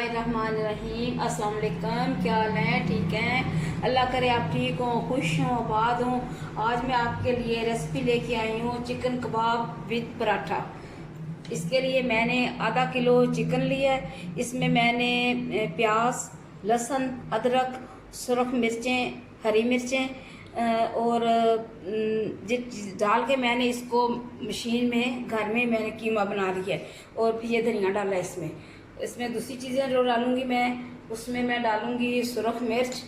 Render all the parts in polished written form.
बिस्मिल्लाहिर्रहमानिर्रहीम। अस्सलाम वालेकुम। क्या हाल है? ठीक हैं? अल्लाह करे आप ठीक हों, खुश हों, आबाद हों। आज मैं आपके लिए रेसिपी लेके आई हूँ चिकन कबाब विद पराठा। इसके लिए मैंने आधा किलो चिकन लिया है। इसमें मैंने प्याज, लहसुन, अदरक, सुरख मिर्चें, हरी मिर्चें और डाल के मैंने इसको मशीन में घर में मैंने कीमा बना लिया है। और फिर ये धनिया डाला है इसमें। इसमें दूसरी चीज़ें जो डालूंगी मैं, उसमें मैं डालूंगी सुरख मिर्च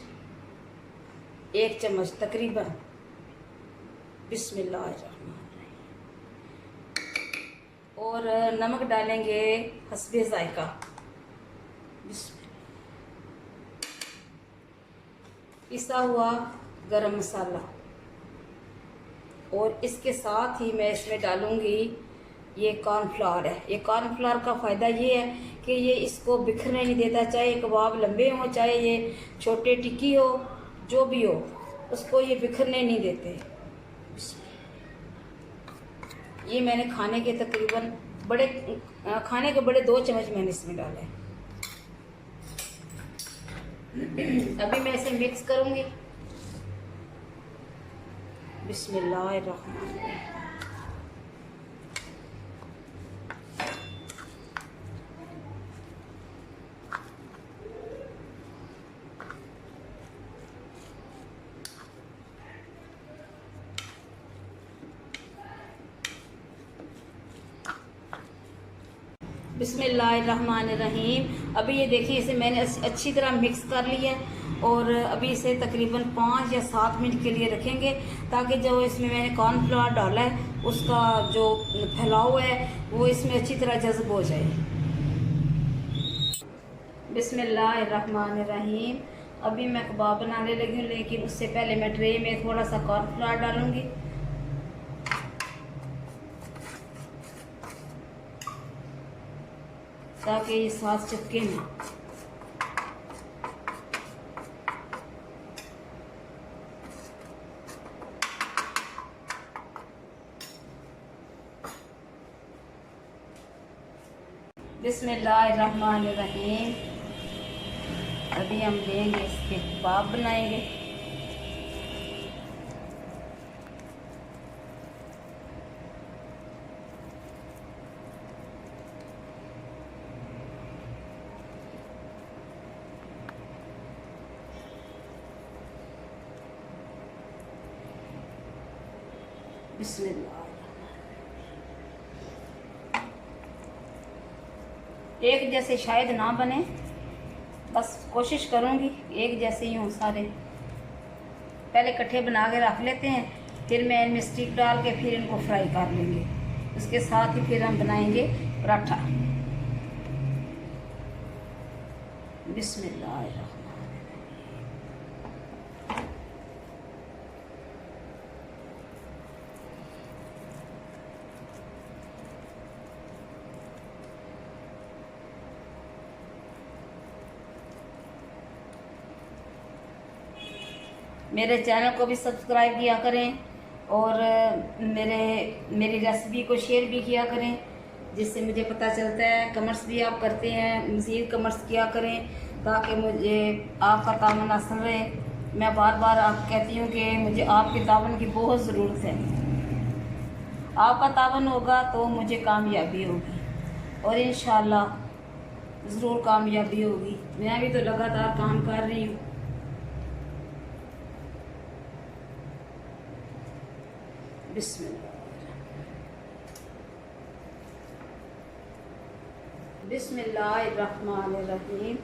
1 चम्मच तकरीबन। बिस्मिल्लाहिर्रहमानिर्रहीम। और नमक डालेंगे हस्बे जायका। पिसा हुआ गरम मसाला। और इसके साथ ही मैं इसमें डालूंगी ये कॉर्नफ्लावर है। ये कॉर्नफ्लावर का फ़ायदा ये है कि ये इसको बिखरने नहीं देता। चाहे कबाब लंबे हों, चाहे ये छोटे टिक्की हो, जो भी हो, उसको ये बिखरने नहीं देते। ये मैंने खाने के तकरीबन खाने के बड़े 2 चम्मच मैंने इसमें डाले। अभी मैं इसे मिक्स करूंगी। बिस्मिल्लाहिर्रहमानिर्रहीम। बिस्मिल्लाहिर्रहमानिर्रहीम। अभी ये देखिए, इसे मैंने अच्छी तरह मिक्स कर लिया है। और अभी इसे तकरीबन 5 या 7 मिनट के लिए रखेंगे, ताकि जो इसमें मैंने कॉर्नफ्लावर डाला है उसका जो फैलाव है वो इसमें अच्छी तरह जज्ब हो जाए। बिस्मिल्लाहिर्रहमानिर्रहीम। अभी मैं कबाब बनाने लगी हूँ, लेकिन उससे पहले मैं ट्रे में थोड़ा सा कॉर्नफ्लावर डालूंगी। ताकि ये साथ चिपके ना। बिस्मिल्लाहिर्रहमानिर्रहीम। अभी हम लेंगे, इसके कबाब बनाएंगे। बिस्मिल्लाह। एक जैसे शायद ना बने, बस कोशिश करूँगी एक जैसे ही हों सारे। पहले इकट्ठे बना के रख लेते हैं, फिर मैं इनमें स्टिक डाल के फिर इनको फ्राई कर लेंगे। उसके साथ ही फिर हम बनाएंगे पराठा। बिस्मिल्लाह। मेरे चैनल को भी सब्सक्राइब किया करें और मेरी रेसिपी को शेयर भी किया करें, जिससे मुझे पता चलता है। कमेंट्स भी आप करते हैं, मज़ीद कमेंट्स किया करें ताकि मुझे आपका तावन हासिल रहे। मैं बार बार आप कहती हूँ कि मुझे आपके तावन की बहुत ज़रूरत है। आपका तावन होगा तो मुझे कामयाबी होगी और इंशाअल्लाह ज़रूर कामयाबी होगी। मैं भी तो लगातार काम कर रही हूँ। बिस्मिल्लाहिर्रहमानिर्रहीम।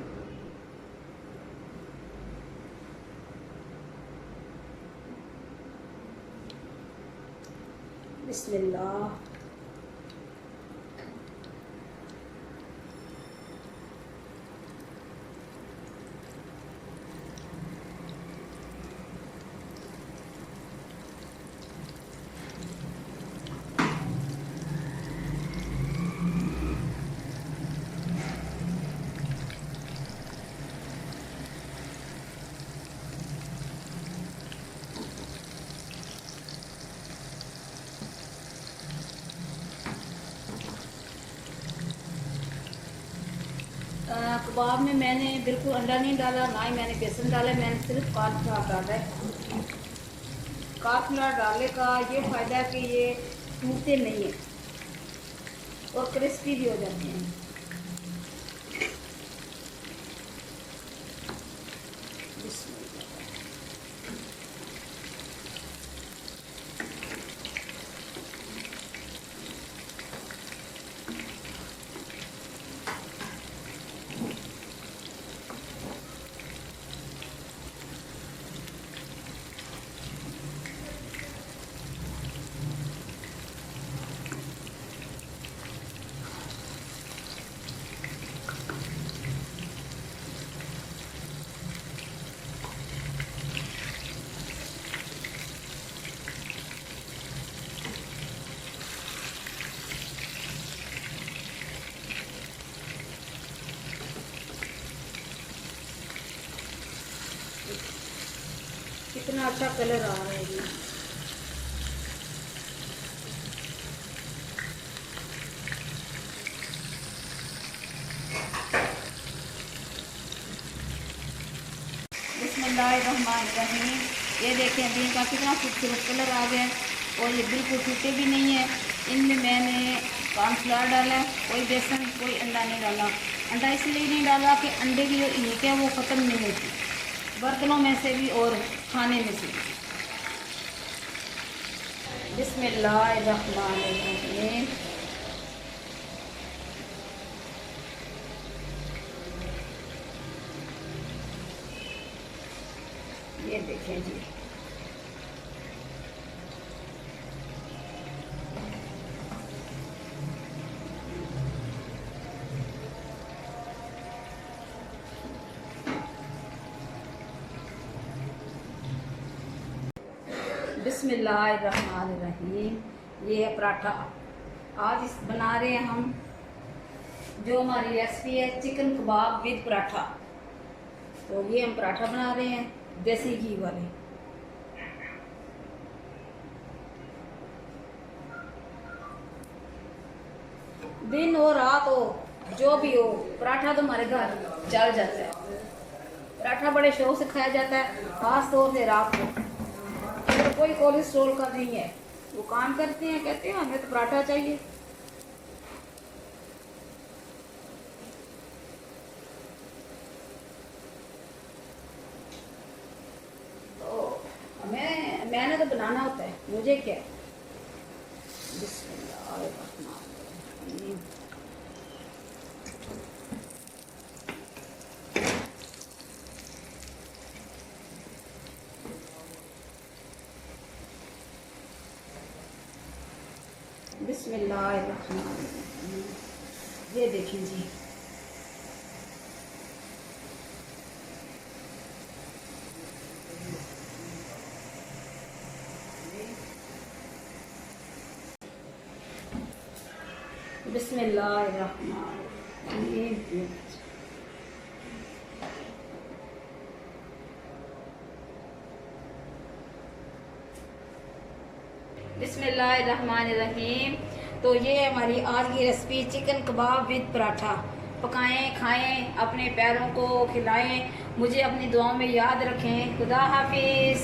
बिस्मिल्लाह। कबाब में मैंने बिल्कुल अंडा नहीं डाला, ना ही मैंने बेसन डाला, मैंने सिर्फ कॉर्नफ्लावर डाला है। कॉर्नफ्लावर डालने का ये फ़ायदा है कि ये टूटते नहीं है और क्रिस्पी भी हो जाते हैं। कितना अच्छा कलर आ रहा है ये। बिस्मिल्लाहिर्रहमानिर्रहीम। ये देखें अभी इनका कितना खूबसूरत कलर आ गया और ये बिल्कुल टूटे भी नहीं है। इनमें मैंने कॉर्नफ्लावर डाला है, कोई बेसन कोई अंडा नहीं डाला। अंडा इसलिए नहीं डाला कि अंडे की जो ईंक है वो ख़त्म नहीं होती बर्तनों में से भी और खाने में से भी। बिस्मिल्लाहिर्रहमानिर्रहीम। ये देखें जी, बिस्मिल्लाहिर्रहमानिर्रहीम। ये है पराठा। आज इस बना रहे हैं हम, जो हमारी रेसिपी है चिकन कबाब विद पराठा। तो ये हम पराठा बना रहे हैं देसी घी वाले। दिन हो रात हो जो भी हो, पराठा तो हमारे घर चल जाता है। पराठा बड़े शौक से खाया जाता है, खास तौर से रात को। अगर कोई कोलेस्ट्रोल का नहीं है, वो काम करते हैं, कहते हैं हमें तो पराठा चाहिए। तो मैंने तो बनाना होता है, मुझे क्या। बिस्मिल्लाहिर्रहमानिर्रहीम। बिस्मिल्लाहिर्रहमानिर्रहीम। ये देखिए जी, बिस्मिल्लाहिर्रहमानिर्रहीम। बिस्मिल्लाहिर्रहमानिर्रहीम। तो ये हमारी आज की recipe chicken kebab with paratha. पकाएं, खाएं, अपने प्यारों को खिलाएं, मुझे अपनी दुआओं में याद रखें। खुदा हाफिज़।